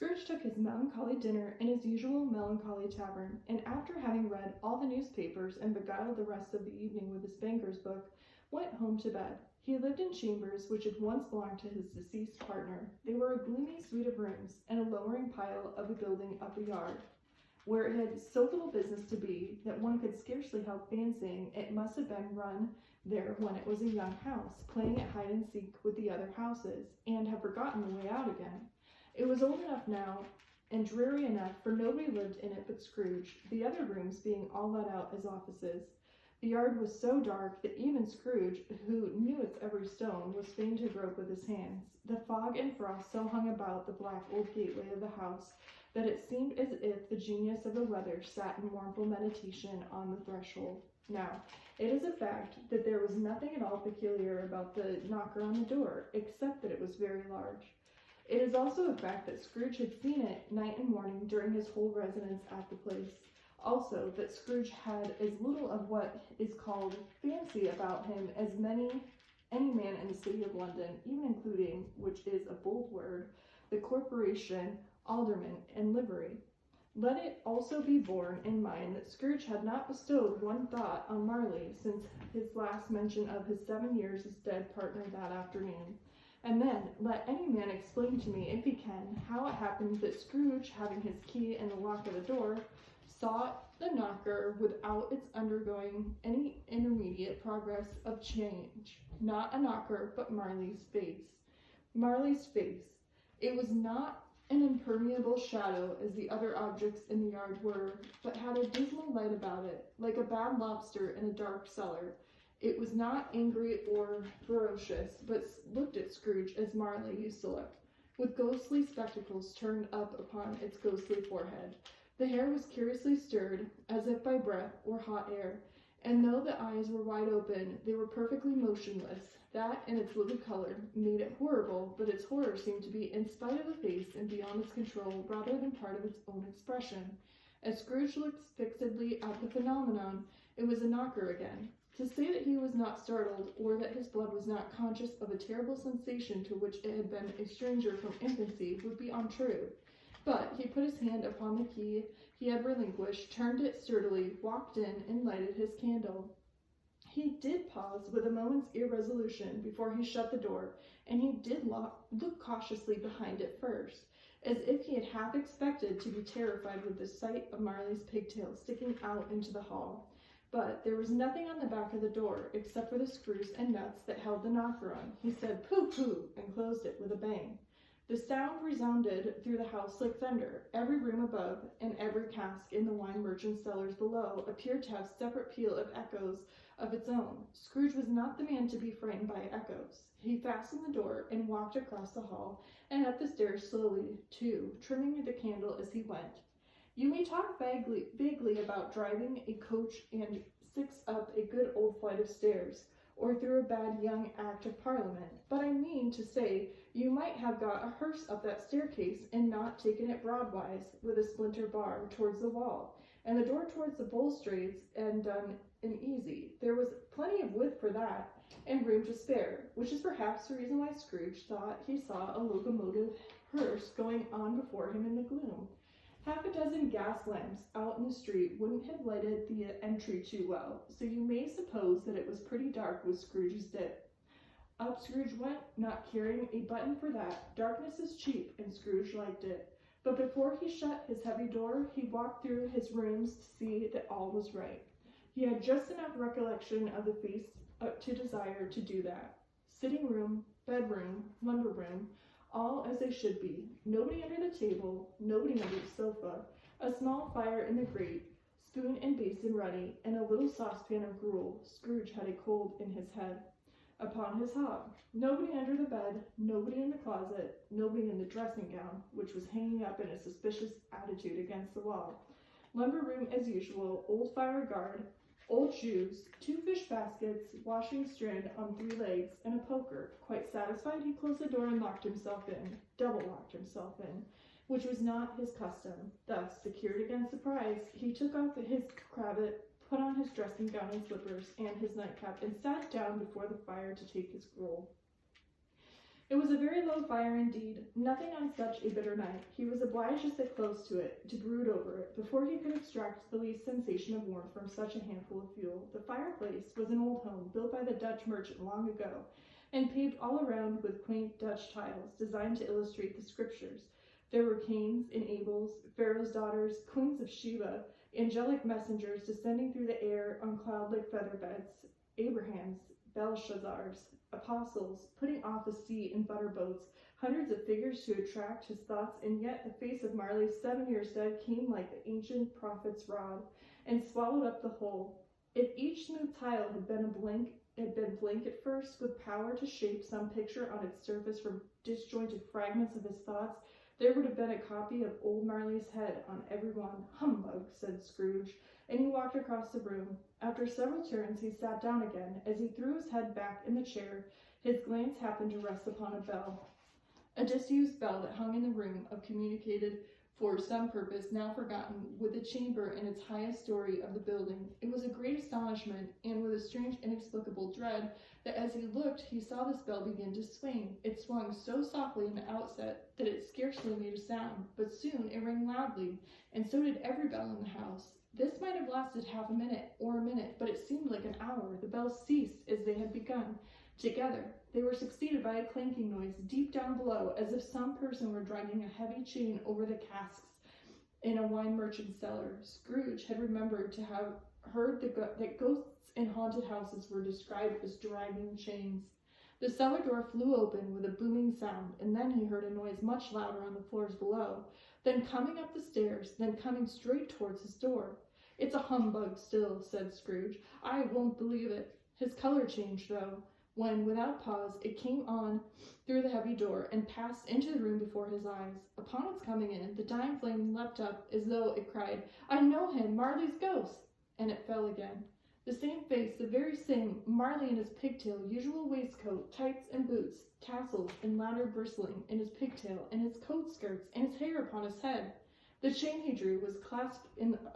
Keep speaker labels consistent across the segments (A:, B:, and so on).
A: Scrooge took his melancholy dinner in his usual melancholy tavern, and after having read all the newspapers and beguiled the rest of the evening with his banker's book, went home to bed. He lived in chambers which had once belonged to his deceased partner. They were a gloomy suite of rooms, and a lowering pile of a building up a yard, where it had so little business to be that one could scarcely help fancying it must have been run there when it was a young house, playing at hide-and-seek with the other houses, and have forgotten the way out again. It was old enough now, and dreary enough, for nobody lived in it but Scrooge, the other rooms being all let out as offices. The yard was so dark that even Scrooge, who knew its every stone, was fain to grope with his hands. The fog and frost so hung about the black old gateway of the house that it seemed as if the genius of the weather sat in mournful meditation on the threshold. Now, it is a fact that there was nothing at all peculiar about the knocker on the door, except that it was very large. It is also a fact that Scrooge had seen it night and morning during his whole residence at the place. Also, that Scrooge had as little of what is called fancy about him as any man in the city of London, even including, which is a bold word, the corporation, alderman, and livery. Let it also be borne in mind that Scrooge had not bestowed one thought on Marley since his last mention of his 7 years as dead partner that afternoon. And then, let any man explain to me, if he can, how it happened that Scrooge, having his key in the lock of the door, sought the knocker without its undergoing any intermediate progress of change. Not a knocker, but Marley's face. Marley's face. It was not an impermeable shadow as the other objects in the yard were, but had a dismal light about it, like a bad lobster in a dark cellar. It was not angry or ferocious, but looked at Scrooge as Marley used to look, with ghostly spectacles turned up upon its ghostly forehead. The hair was curiously stirred, as if by breath or hot air, and though the eyes were wide open, they were perfectly motionless. That, and its livid color, made it horrible, but its horror seemed to be in spite of the face and beyond its control, rather than part of its own expression. As Scrooge looked fixedly at the phenomenon, it was a knocker again. To say that he was not startled, or that his blood was not conscious of a terrible sensation to which it had been a stranger from infancy, would be untrue. But he put his hand upon the key he had relinquished, turned it sturdily, walked in, and lighted his candle. He did pause with a moment's irresolution before he shut the door, and he did look cautiously behind it first, as if he had half expected to be terrified with the sight of Marley's pigtail sticking out into the hall. But there was nothing on the back of the door, except for the screws and nuts that held the knocker on. He said, "Pooh, pooh," and closed it with a bang. The sound resounded through the house like thunder. Every room above, and every cask in the wine merchant's cellars below, appeared to have separate peal of echoes of its own. Scrooge was not the man to be frightened by echoes. He fastened the door and walked across the hall and up the stairs slowly, too, trimming the candle as he went. You may talk vaguely about driving a coach and 6 up a good old flight of stairs, or through a bad young Act of Parliament, but I mean to say you might have got a hearse up that staircase and not taken it broadwise, with a splinter bar towards the wall, and the door towards the balustrades, and done in easy. There was plenty of width for that, and room to spare, which is perhaps the reason why Scrooge thought he saw a locomotive hearse going on before him in the gloom. Half a dozen gas lamps out in the street wouldn't have lighted the entry too well, so you may suppose that it was pretty dark with Scrooge's dip. Up Scrooge went, not caring a button for that. Darkness is cheap, and Scrooge liked it. But before he shut his heavy door, he walked through his rooms to see that all was right. He had just enough recollection of the face to desire to do that. Sitting room, bedroom, lumber room, all as they should be. Nobody under the table, nobody under the sofa, a small fire in the grate, spoon and basin ready, and a little saucepan of gruel. Scrooge had a cold in his head. Upon his hob. Nobody under the bed, nobody in the closet, nobody in the dressing gown, which was hanging up in a suspicious attitude against the wall. Lumber room as usual, old fire guard, old shoes, 2 fish baskets, washing strand on 3 legs, and a poker. Quite satisfied, he closed the door and locked himself in, double locked himself in, which was not his custom. Thus, secured against surprise, he took off his cravat, put on his dressing gown and slippers, and his nightcap, and sat down before the fire to take his gruel. It was a very low fire indeed, nothing on such a bitter night. He was obliged to sit close to it, to brood over it, before he could extract the least sensation of warmth from such a handful of fuel. The fireplace was an old home, built by the Dutch merchant long ago, and paved all around with quaint Dutch tiles, designed to illustrate the scriptures. There were Cains and Abels, Pharaoh's daughters, queens of Sheba, angelic messengers descending through the air on cloud-like feather beds, Abrahams, Belshazzars, apostles, putting off the sea in butter boats, hundreds of figures to attract his thoughts, and yet the face of Marley, 7 years dead, came like the ancient prophet's rod, and swallowed up the whole. If each smooth tile had been blank at first, with power to shape some picture on its surface from disjointed fragments of his thoughts, there would have been a copy of old Marley's head on every one. Humbug, said Scrooge, and he walked across the room. After several turns, he sat down again. As he threw his head back in the chair, his glance happened to rest upon a bell, a disused bell that hung in the room, communicated for some purpose now forgotten with the chamber in its highest story of the building. It was a great astonishment, and with a strange inexplicable dread, that as he looked, he saw this bell begin to swing. It swung so softly in the outset that it scarcely made a sound, but soon it rang loudly, and so did every bell in the house. This might have lasted half a minute or a minute, but it seemed like an hour. The bells ceased as they had begun. Together, they were succeeded by a clanking noise deep down below, as if some person were dragging a heavy chain over the casks in a wine merchant's cellar. Scrooge had remembered to have heard that ghosts in haunted houses were described as dragging chains. The cellar door flew open with a booming sound, and then he heard a noise much louder on the floors below, then coming up the stairs, then coming straight towards his door. "It's a humbug still," said Scrooge. "I won't believe it." His color changed, though, when, without pause, it came on through the heavy door and passed into the room before his eyes. Upon its coming in, the dying flame leapt up as though it cried, "I know him, Marley's ghost!" and it fell again. The same face, the very same, Marley in his pigtail, usual waistcoat, tights and boots, tassels and ladder bristling in his pigtail, and his coat skirts, and his hair upon his head. The chain he drew was clasped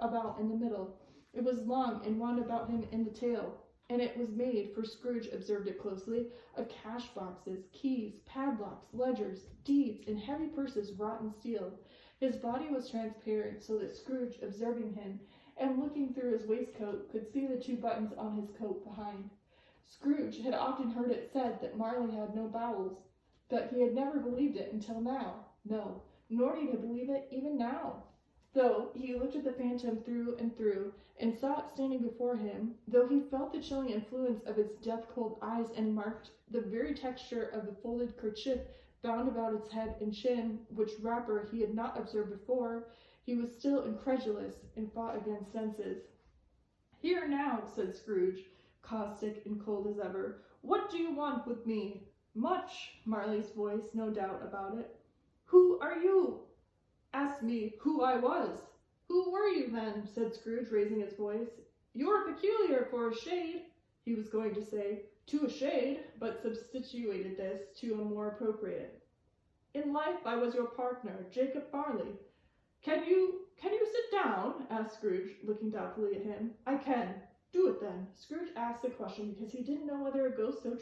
A: about in the middle. It was long and wound about him in the tail, and it was made, for Scrooge observed it closely, of cash boxes, keys, padlocks, ledgers, deeds, and heavy purses wrought in steel. His body was transparent, so that Scrooge, observing him, and looking through his waistcoat, could see the 2 buttons on his coat behind. Scrooge had often heard it said that Marley had no bowels, but he had never believed it until now. No, nor did he believe it even now. Though he looked at the phantom through and through, and saw it standing before him, though he felt the chilling influence of its death-cold eyes, and marked the very texture of the folded kerchief bound about its head and chin, which wrapper he had not observed before, he was still incredulous, and fought against senses. "Here now," said Scrooge, caustic and cold as ever. "What do you want with me?" "Much," Marley's voice, no doubt about it. "Who are you?" "Ask me who I was." "Who were you, then?" said Scrooge, raising his voice. "You're peculiar for a shade," he was going to say, "to a shade," but substituted this to a more appropriate. "In life I was your partner, Jacob Marley." Can you sit down?" asked Scrooge, looking doubtfully at him. "I can." "Do it, then." Scrooge asked the question because he didn't know whether a ghost so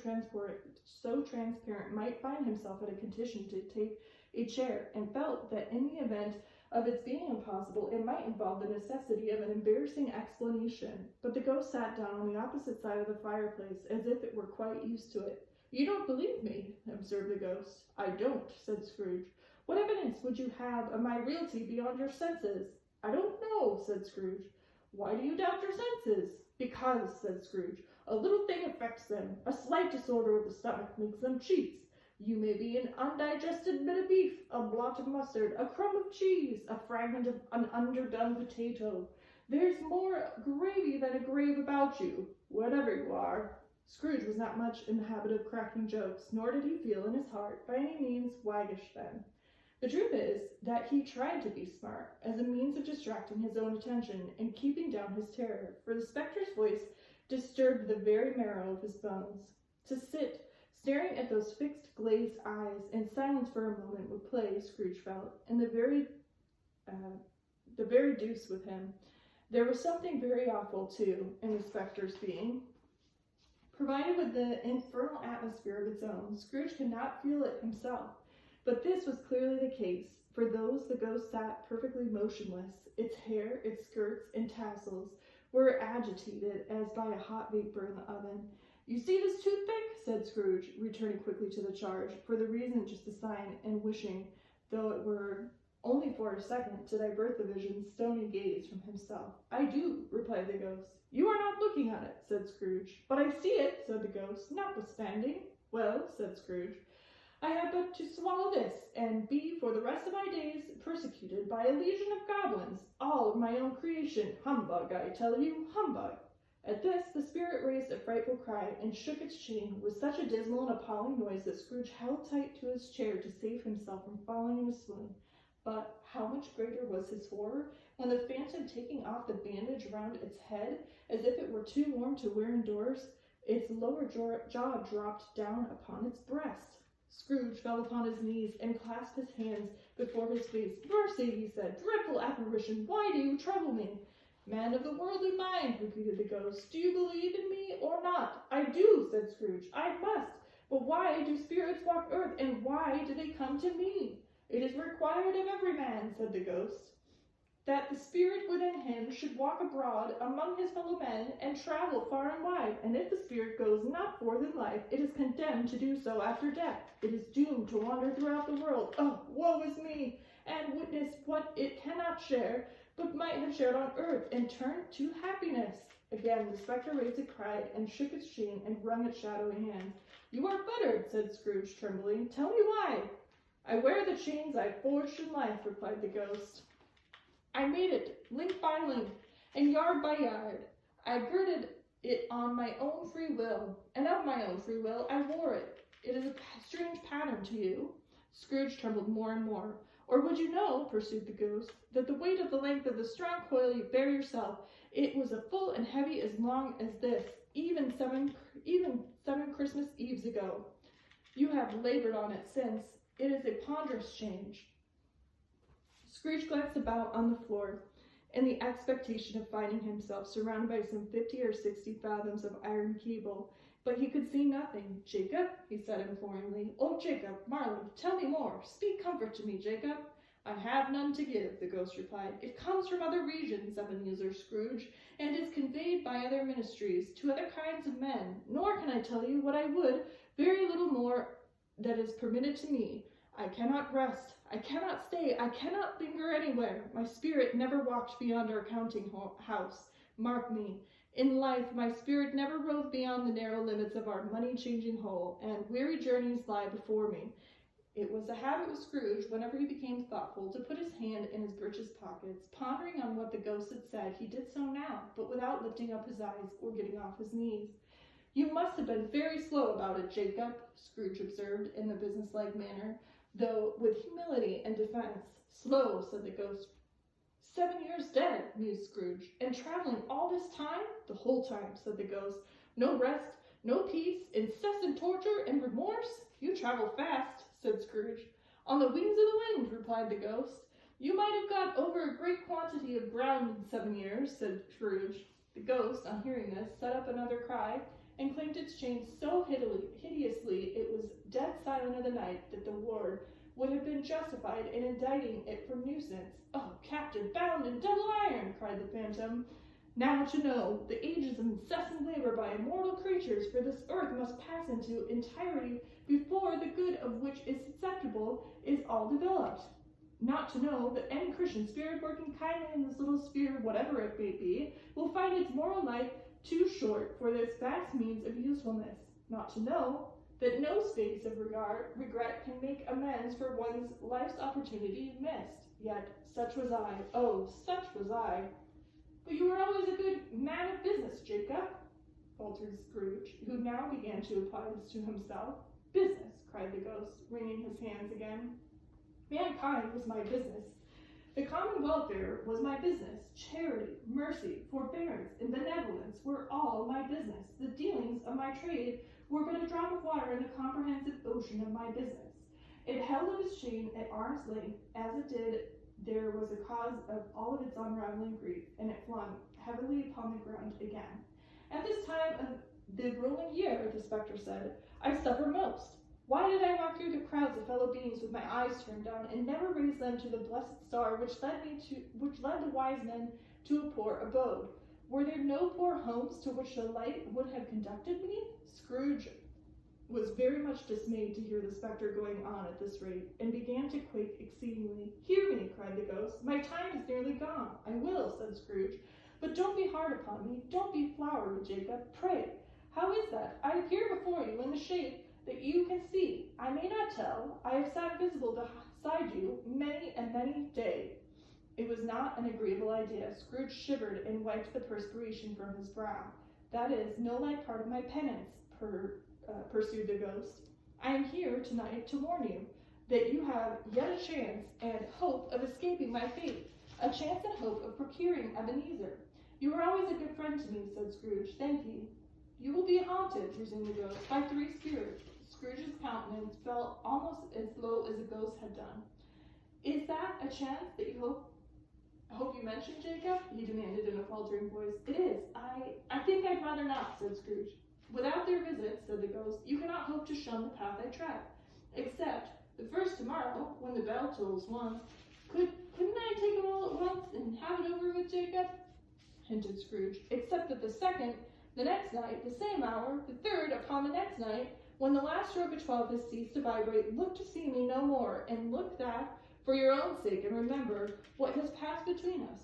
A: transparent might find himself at a condition to take a chair, and felt that in the event of its being impossible, it might involve the necessity of an embarrassing explanation. But the ghost sat down on the opposite side of the fireplace, as if it were quite used to it. "You don't believe me," observed the ghost. "I don't," said Scrooge. "What evidence would you have of my reality beyond your senses?" "I don't know," said Scrooge. "Why do you doubt your senses?" "Because," said Scrooge, "a little thing affects them. A slight disorder of the stomach makes them cheats. You may be an undigested bit of beef, a blot of mustard, a crumb of cheese, a fragment of an underdone potato. There's more gravy than a grave about you, whatever you are." Scrooge was not much in the habit of cracking jokes, nor did he feel in his heart by any means waggish then. The truth is that he tried to be smart, as a means of distracting his own attention and keeping down his terror, for the spectre's voice disturbed the very marrow of his bones. To sit staring at those fixed, glazed eyes in silence for a moment would play, Scrooge felt, and the very deuce with him. There was something very awful, too, in the spectre's being. Provided with the infernal atmosphere of its own, Scrooge could not feel it himself. But this was clearly the case. For those the ghost sat perfectly motionless. Its hair, its skirts, and tassels were agitated as by a hot vapor in the oven. "You see this toothpick?" said Scrooge, returning quickly to the charge, for the reason just assigned, and wishing, though it were only for a second, to divert the vision's stony gaze from himself. "I do," replied the ghost. "You are not looking at it," said Scrooge. "But I see it," said the ghost, "notwithstanding." "Well," said Scrooge, "I have but to swallow this, and be for the rest of my days persecuted by a legion of goblins, all of my own creation. Humbug, I tell you, humbug." At this, the spirit raised a frightful cry, and shook its chain with such a dismal and appalling noise that Scrooge held tight to his chair to save himself from falling in a swoon. But how much greater was his horror when the phantom, taking off the bandage round its head, as if it were too warm to wear indoors, its lower jaw dropped down upon its breast. Scrooge fell upon his knees and clasped his hands before his face. "Mercy," he said, "dreadful apparition, why do you trouble me?" "Man of the worldly mind," repeated the ghost, "do you believe in me or not?" "I do," said Scrooge. "I must. But why do spirits walk earth, and why do they come to me?" "It is required of every man," said the ghost, "that the spirit within him should walk abroad among his fellow men, and travel far and wide. And if the spirit goes not forth in life, it is condemned to do so after death. It is doomed to wander throughout the world. Oh, woe is me! And witness what it cannot share, but might have shared on earth, and turn to happiness." Again the spectre raised a cry, and shook its chain, and wrung its shadowy hands. "You are fettered," said Scrooge, trembling. "Tell me why." "I wear the chains I forged in life," replied the ghost. "I made it link by link, and yard by yard. I girded it on my own free will, and of my own free will I wore it. It is a strange pattern to you." Scrooge trembled more and more. "Or would you know," pursued the ghost, "that the weight of the length of the strong coil you bear yourself, it was a full and heavy as long as this, even seven Christmas Eves ago. You have labored on it since. It is a ponderous change." Scrooge glanced about on the floor, in the expectation of finding himself surrounded by some 50 or 60 fathoms of iron cable, but he could see nothing. "Jacob," he said imploringly, "oh, Jacob Marley, tell me more. Speak comfort to me, Jacob." "I have none to give," the ghost replied. "It comes from other regions, Ebenezer Scrooge, and is conveyed by other ministries to other kinds of men. Nor can I tell you what I would, very little more that is permitted to me. I cannot rest, I cannot stay, I cannot linger anywhere. My spirit never walked beyond our counting house. Mark me. In life, my spirit never roved beyond the narrow limits of our money-changing hole, and weary journeys lie before me." It was a habit with Scrooge, whenever he became thoughtful, to put his hand in his breeches pockets. Pondering on what the ghost had said, he did so now, but without lifting up his eyes or getting off his knees. "You must have been very slow about it, Jacob," Scrooge observed in a businesslike manner, though with humility and defense. "Slow," said the ghost. 7 years dead," mused Scrooge. "And traveling all this time?" "The whole time," said the ghost. "No rest, no peace, incessant torture and remorse?" "You travel fast," said Scrooge. "On the wings of the wind," replied the ghost. "You might have got over a great quantity of ground in 7 years," said Scrooge. The ghost, on hearing this, set up another cry, and clanked its chain so hideously it was dead silent of the night that the ward would have been justified in indicting it for nuisance. "Oh, captain, bound in double iron!" cried the phantom. "Now to know the ages of incessant labor by immortal creatures, for this earth must pass into entirety before the good of which is susceptible is all developed. Not to know that any Christian spirit working kindly in this little sphere, whatever it may be, will find its moral life too short for this vast means of usefulness. Not to know that no space of regret can make amends for one's life's opportunity missed. Yet such was I, oh, such was I." "But you were always a good man of business, Jacob," faltered Scrooge, who now began to apply this to himself. "Business," cried the ghost, wringing his hands again. "Mankind was my business. The common welfare was my business. Charity, mercy, forbearance, and benevolence were all my business. The dealings of my trade were but a drop of water in the comprehensive ocean of my business. It held up its chain at arm's length. As it did, there was a cause of all of its unraveling grief, and it flung heavily upon the ground again. At this time of The ruling year, the spectre said, I suffer most. Why did I walk through the crowds of fellow beings with my eyes turned down, and never raise them to the blessed star which led the wise men to a poor abode? Were there no poor homes to which the light would have conducted me? Scrooge was very much dismayed to hear the spectre going on at this rate, and began to quake exceedingly. Hear me, cried the ghost. My time is nearly gone. I will, said Scrooge. But don't be hard upon me. Don't be flowery, Jacob. Pray, how is that? I appear before you in the shape that you can see. I may not tell. I have sat visible beside you many and many day. It was not an agreeable idea. Scrooge shivered and wiped the perspiration from his brow. That is no light part of my penance, pursued the ghost. I am here tonight to warn you that you have yet a chance and hope of escaping my fate, a chance and hope of procuring Ebenezer. You were always a good friend to me, said Scrooge. Thank you. You will be haunted, resumed the ghost, by 3 spirits. Scrooge's countenance fell almost as low as the ghost had done. Is that a chance that you hope you mentioned, Jacob? He demanded in a faltering voice. It is. I think I'd rather not, said Scrooge. Without their visit, said the ghost, you cannot hope to shun the path I tread. Except the first tomorrow, when the bell tolls 1. Couldn't I take them all at once and have it over with, Jacob? Hinted Scrooge. Except that the second, the next night, the same hour, the third upon the next night, when the last stroke of 12 has ceased to vibrate, look to see me no more, and look that for your own sake, and remember what has passed between us.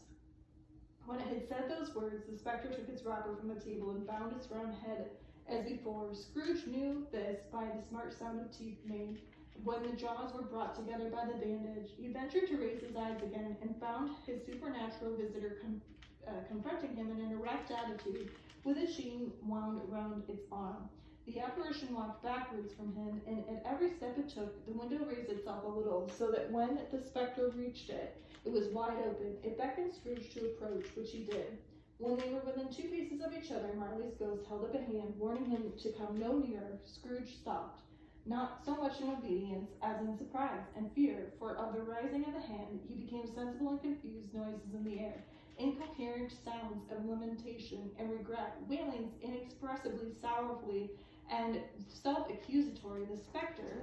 A: When it had said those words, the spectre took its wrapper from the table and bound its round head as before. Scrooge knew this by the smart sound of teeth made when the jaws were brought together by the bandage. He ventured to raise his eyes again and found his supernatural visitor confronting him in an erect attitude, with a chain wound round its arm. The apparition walked backwards from him, and at every step it took, the window raised itself a little, so that when the spectre reached it, it was wide open. It beckoned Scrooge to approach, which he did. When they were within 2 paces of each other, Marley's ghost held up a hand, warning him to come no nearer. Scrooge stopped, not so much in obedience as in surprise and fear, for of the rising of the hand he became sensible and confused noises in the air, incoherent sounds of lamentation and regret, wailings inexpressibly sorrowfully and self-accusatory. The spectre,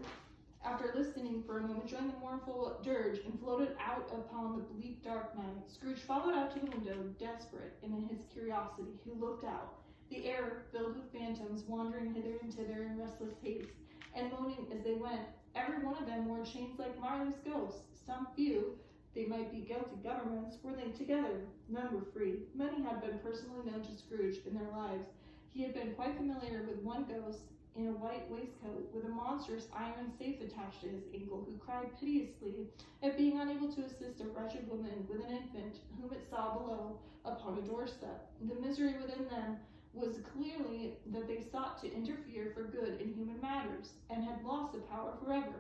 A: after listening for a moment, joined the mournful dirge and floated out upon the bleak dark night. Scrooge followed out to the window, desperate, and in his curiosity he looked out. The air filled with phantoms, wandering hither and thither in restless haste, and moaning as they went. Every one of them wore chains like Marley's ghosts. Some few, they might be guilty governments, were linked together. None were free. Many had been personally known to Scrooge in their lives. He had been quite familiar with one ghost in a white waistcoat, with a monstrous iron safe attached to his ankle, who cried piteously at being unable to assist a wretched woman with an infant whom it saw below upon a doorstep. The misery within them was clearly that they sought to interfere for good in human matters, and had lost the power forever.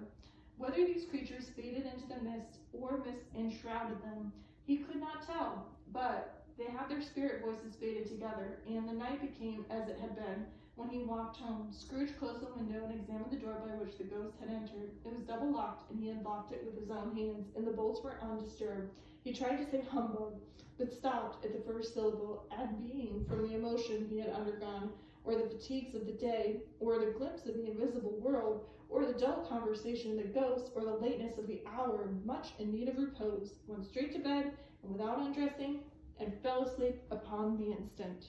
A: Whether these creatures faded into the mist, or mist enshrouded them, he could not tell, but they had their spirit voices faded together, and the night became as it had been when he walked home. Scrooge closed the window and examined the door by which the ghost had entered. It was double locked, and he had locked it with his own hands, and the bolts were undisturbed. He tried to say humbug, but stopped at the first syllable, and being, from the emotion he had undergone, or the fatigues of the day, or the glimpse of the invisible world, or the dull conversation of the ghost, or the lateness of the hour, much in need of repose, went straight to bed, and without undressing, and fell asleep upon the instant.